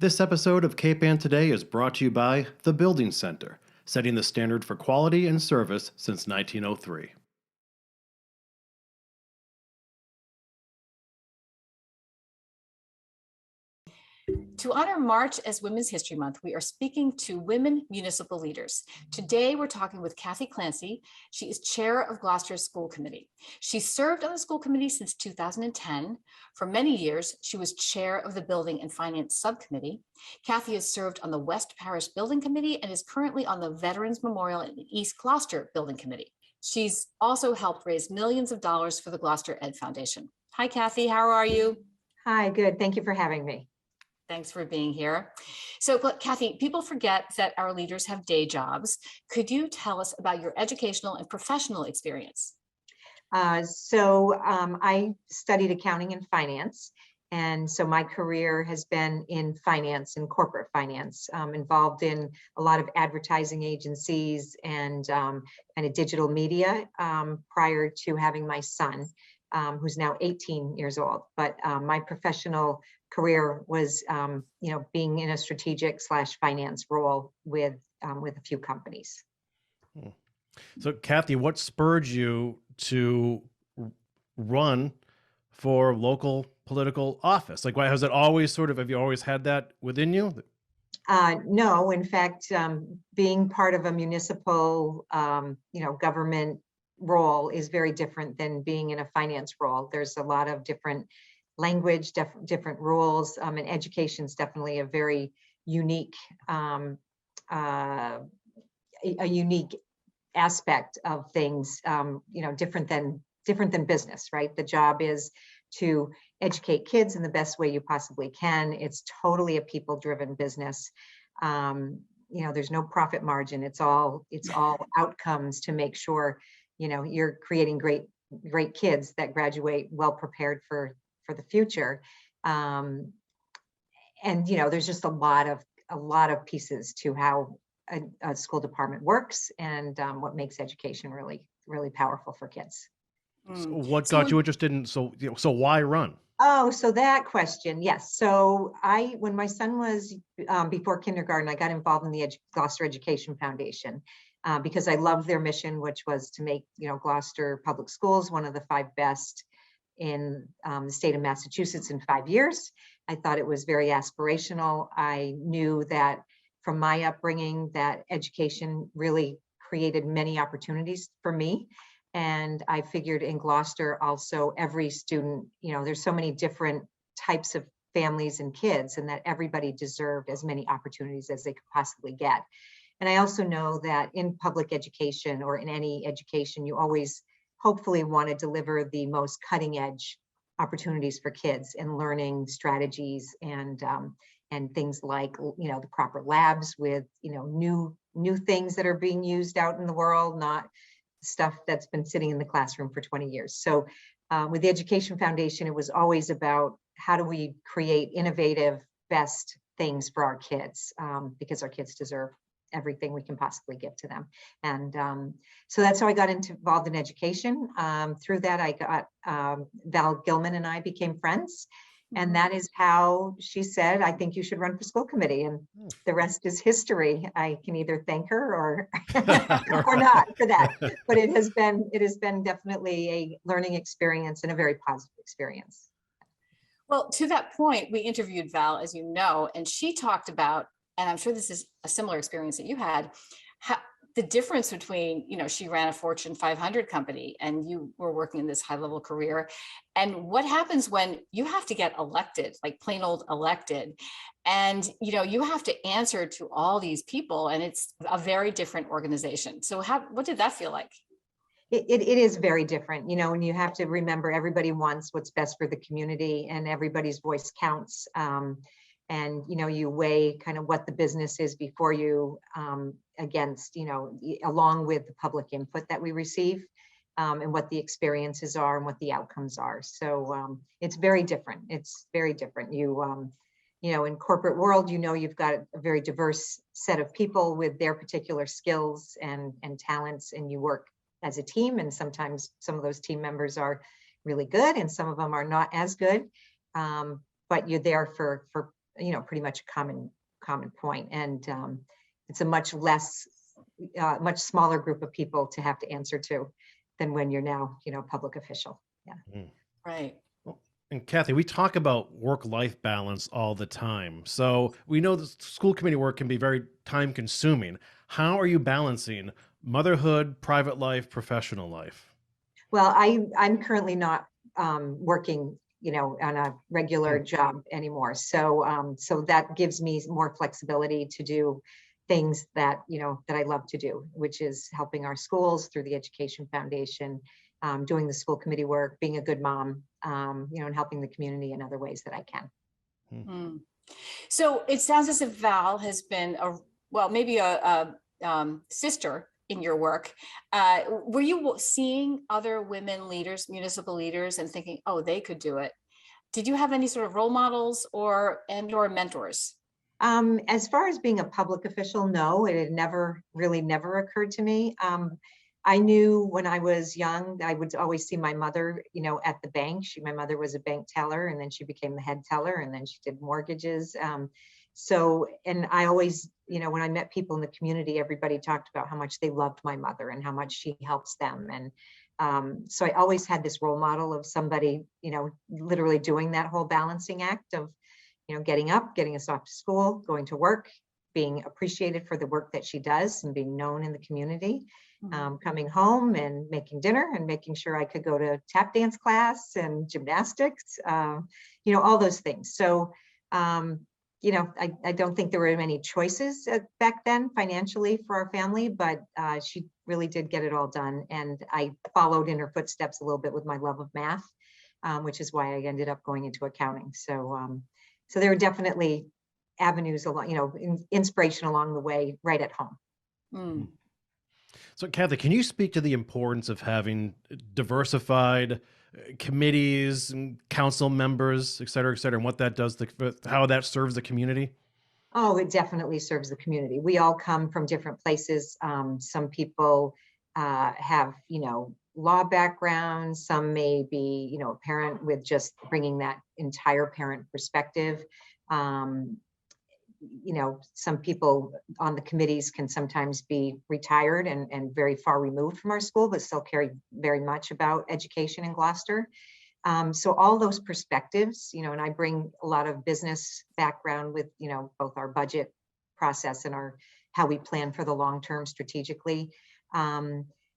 This episode of Cape Today is brought to you by The Building Center, setting the standard for quality and service since 1903. To honor March as Women's History Month, we are speaking to women municipal leaders. Today, we're talking with Kathy Clancy. She is chair of Gloucester School Committee. She served on the school committee since 2010. For many years, she was chair of the Building and Finance Subcommittee. Kathy has served on the West Parish Building Committee and is currently on the Veterans Memorial and East Gloucester Building Committee. She's also helped raise millions of dollars for the Gloucester Ed Foundation. Hi, Kathy, how are you? Hi, good. Thank you for having me. Thanks for being here. So, Kathy, people forget that our leaders have day jobs. Could you tell us about your educational and professional experience? I studied accounting and finance. And so my career has been in finance and corporate finance, involved in a lot of advertising agencies and kind of digital media prior to having my son, who's now 18 years old. But my professional career was, being in a strategic / finance role with a few companies. So, Kathy, what spurred you to run for local political office? Like, why has it always have you always had that within you? No, in fact, being part of a municipal, government role is very different than being in a finance role. There's a lot of different language, different rules, and education is definitely a very unique, a unique aspect of things. Different than business, right? The job is to educate kids in the best way you possibly can. It's totally a people-driven business. There's no profit margin. It's all outcomes to make sure you're creating great kids that graduate well prepared for the future. There's just a lot of pieces to how a school department works and what makes education really, really powerful for kids. So what got you interested in, so why run? Oh, so that question, yes. So when my son was before kindergarten, I got involved in the Gloucester Education Foundation because I loved their mission, which was to make Gloucester Public Schools one of the 5 best in the state of Massachusetts in 5 years. I thought it was very aspirational. I knew that from my upbringing that education really created many opportunities for me. And I figured in Gloucester also every student, there's so many different types of families and kids, and that everybody deserved as many opportunities as they could possibly get. And I also know that in public education or in any education, you always hopefully want to deliver the most cutting edge opportunities for kids and learning strategies and things like, the proper labs with, new things that are being used out in the world, not stuff that's been sitting in the classroom for 20 years. So with the Education Foundation, it was always about how do we create innovative, best things for our kids, because our kids deserve everything we can possibly give to them. And so that's how I got involved in education. Through that, I got Val Gilman and I became friends. And that is how she said, I think you should run for school committee. And the rest is history. I can either thank her or or not for that. But it has been definitely a learning experience and a very positive experience. Well, to that point, we interviewed Val, as you know, and she talked about, and I'm sure this is a similar experience that you had, the difference between, she ran a Fortune 500 company and you were working in this high level career. And what happens when you have to get elected, like plain old elected, and, you have to answer to all these people and it's a very different organization. So what did that feel like? It is very different, and you have to remember everybody wants what's best for the community and everybody's voice counts. And, you weigh kind of what the business is before you against, along with the public input that we receive and what the experiences are and what the outcomes are. So it's very different. It's very different. In corporate world, you've got a very diverse set of people with their particular skills and talents, and you work as a team. And sometimes some of those team members are really good and some of them are not as good. But you're there for pretty much a common point. And it's a much much smaller group of people to have to answer to than when you're now, public official. Yeah. Mm. Right. Well, and Kathy, we talk about work-life balance all the time. So we know the school committee work can be very time-consuming. How are you balancing motherhood, private life, professional life? Well, I'm currently not working, on a regular job anymore. So that gives me more flexibility to do things that, that I love to do, which is helping our schools through the Education Foundation, doing the school committee work, being a good mom, and helping the community in other ways that I can. Mm. So it sounds as if Val has been maybe a sister in your work. Were you seeing other women leaders, municipal leaders, and thinking, oh, they could do it? Did you have any sort of role models or mentors? As far as being a public official, no, it had never occurred to me. I knew when I was young, I would always see my mother, at the bank. My mother was a bank teller, and then she became the head teller, and then she did mortgages. And I always, when I met people in the community, everybody talked about how much they loved my mother and how much she helps them. And so I always had this role model of somebody, literally doing that whole balancing act of, getting up, getting us off to school, going to work, being appreciated for the work that she does and being known in the community, coming home and making dinner and making sure I could go to tap dance class and gymnastics, all those things. So, I don't think there were many choices back then financially for our family, but she really did get it all done. And I followed in her footsteps a little bit with my love of math, which is why I ended up going into accounting. So there were definitely avenues along, inspiration along the way, right at home. Mm. So, Kathy, can you speak to the importance of having diversified committees and council members, et cetera, and what that does, how that serves the community? Oh, it definitely serves the community. We all come from different places. Some people have, law backgrounds. Some may be, a parent with just bringing that entire parent perspective. Some people on the committees can sometimes be retired and very far removed from our school, but still care very much about education in Gloucester. So all those perspectives, and I bring a lot of business background with, both our budget process and how we plan for the long term strategically.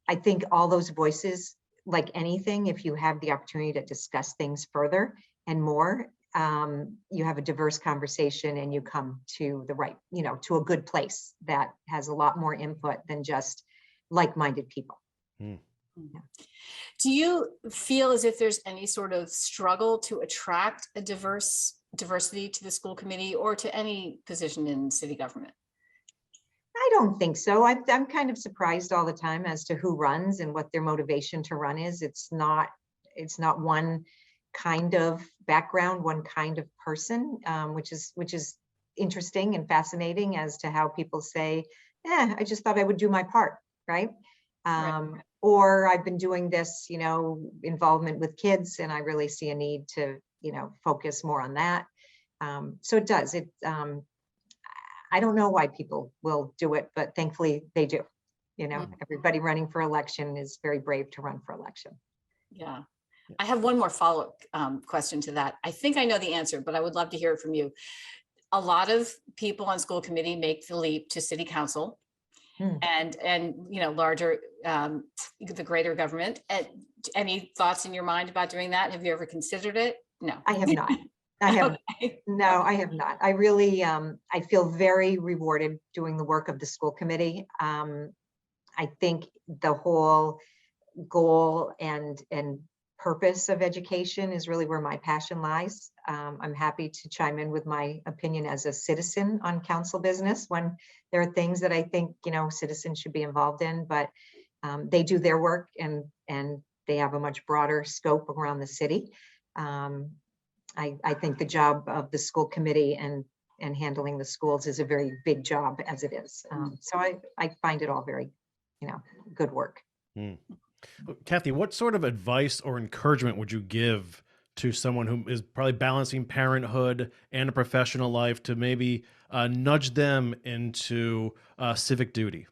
I think all those voices, like anything, if you have the opportunity to discuss things further and more, you have a diverse conversation and you come to the right, to a good place that has a lot more input than just like-minded people. Mm. Yeah. Do you feel as if there's any sort of struggle to attract a diversity to the school committee or to any position in city government? I don't think so. I'm kind of surprised all the time as to who runs and what their motivation to run is. It's not one kind of background, one kind of person, which is interesting and fascinating as to how people say, I just thought I would do my part, right? Right. Or I've been doing this, involvement with kids, and I really see a need to, focus more on that. So it does. I don't know why people will do it, but thankfully they do. Everybody running for election is very brave to run for election. Yeah. I have one more follow-up question to that. I think I know the answer, but I would love to hear it from you. A lot of people on school committee make the leap to city council and larger, the greater government. Any thoughts in your mind about doing that? Have you ever considered it? No. I have not. No, I have not. I really, I feel very rewarded doing the work of the school committee. I think the whole goal and purpose of education is really where my passion lies. I'm happy to chime in with my opinion as a citizen on council business when there are things that I think, citizens should be involved in, but they do their work and they have a much broader scope around the city. I think the job of the school committee and handling the schools is a very big job as it is. So I find it all very, good work. Kathy, what sort of advice or encouragement would you give to someone who is probably balancing parenthood and a professional life to maybe nudge them into civic duty?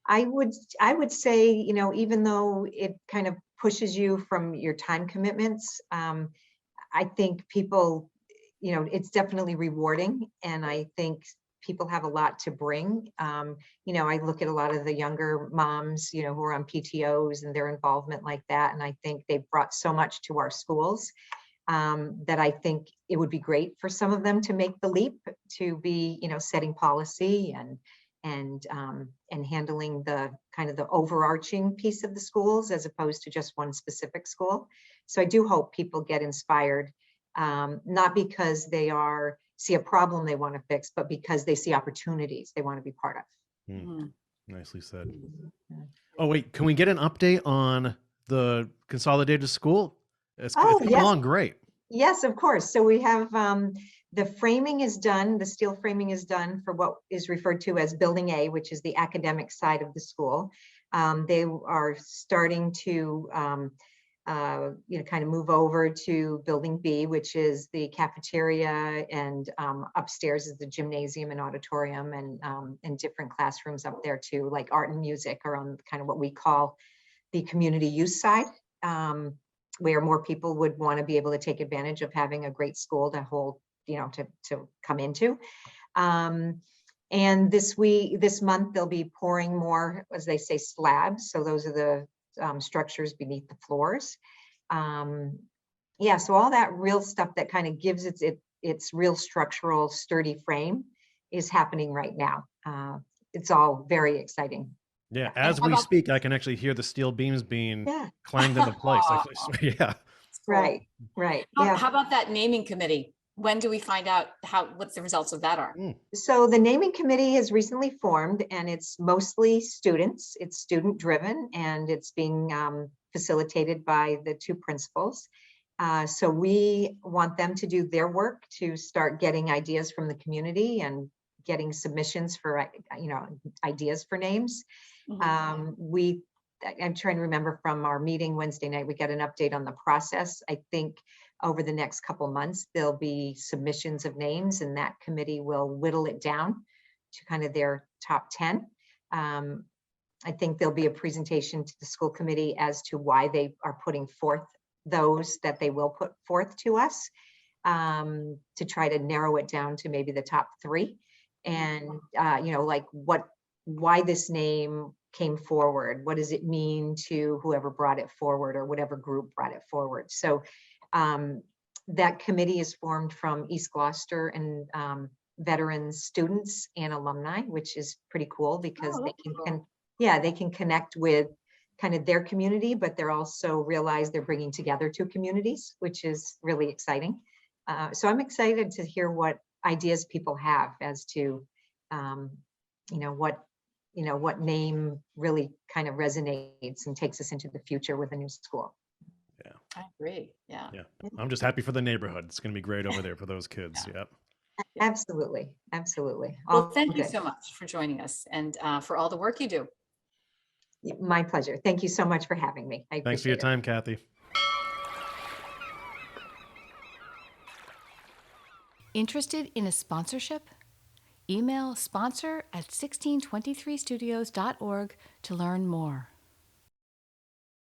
I would say, even though it kind of pushes you from your time commitments, I think people, it's definitely rewarding. And I think people have a lot to bring. I look at a lot of the younger moms, who are on PTOs and their involvement like that. And I think they've brought so much to our schools that I think it would be great for some of them to make the leap to be, setting policy and handling the kind of the overarching piece of the schools as opposed to just one specific school. So I do hope people get inspired, not because they see a problem they want to fix, but because they see opportunities they want to be part of. Nicely said. Oh, wait, can we get an update on the Consolidated School? It's coming along great. Yes, of course. So we have the framing is done. The steel framing is done for what is referred to as Building A, which is the academic side of the school. They are starting to kind of move over to Building B, which is the cafeteria, and upstairs is the gymnasium and auditorium, and different classrooms up there too, like art and music are on kind of what we call the community use side, where more people would want to be able to take advantage of having a great school to hold, to come into. And this month they'll be pouring more, as they say, slabs. So those are the structures beneath the floors. So all that real stuff that kind of gives its real structural sturdy frame is happening right now. It's all very exciting. Yeah, as we speak, I can actually hear the steel beams being clanged into place. Yeah. Right. Yeah. How about that naming committee? When do we find out what the results of that are? So the naming committee has recently formed, and it's mostly students. It's student driven, and it's being facilitated by the two principals. So we want them to do their work to start getting ideas from the community and getting submissions for ideas for names. I'm trying to remember from our meeting Wednesday night, we got an update on the process. I think over the next couple months, there'll be submissions of names, and that committee will whittle it down to kind of their top 10. I think there'll be a presentation to the school committee as to why they are putting forth those that they will put forth to us, to try to narrow it down to maybe the top 3. And, why this name came forward. What does it mean to whoever brought it forward, or whatever group brought it forward? So that committee is formed from East Gloucester and veteran students and alumni, which is pretty cool because they can connect with kind of their community, but they're also realize they're bringing together 2 communities, which is really exciting. So I'm excited to hear what ideas people have as to, what name really kind of resonates and takes us into the future with a new school. Yeah, I agree. Yeah. I'm just happy for the neighborhood. It's going to be great over there for those kids. Yep. Absolutely. Well, thank you so much for joining us, and for all the work you do. My pleasure. Thank you so much for having me. Thanks for your time, Kathy. Interested in a sponsorship? Email sponsor@1623studios.org to learn more.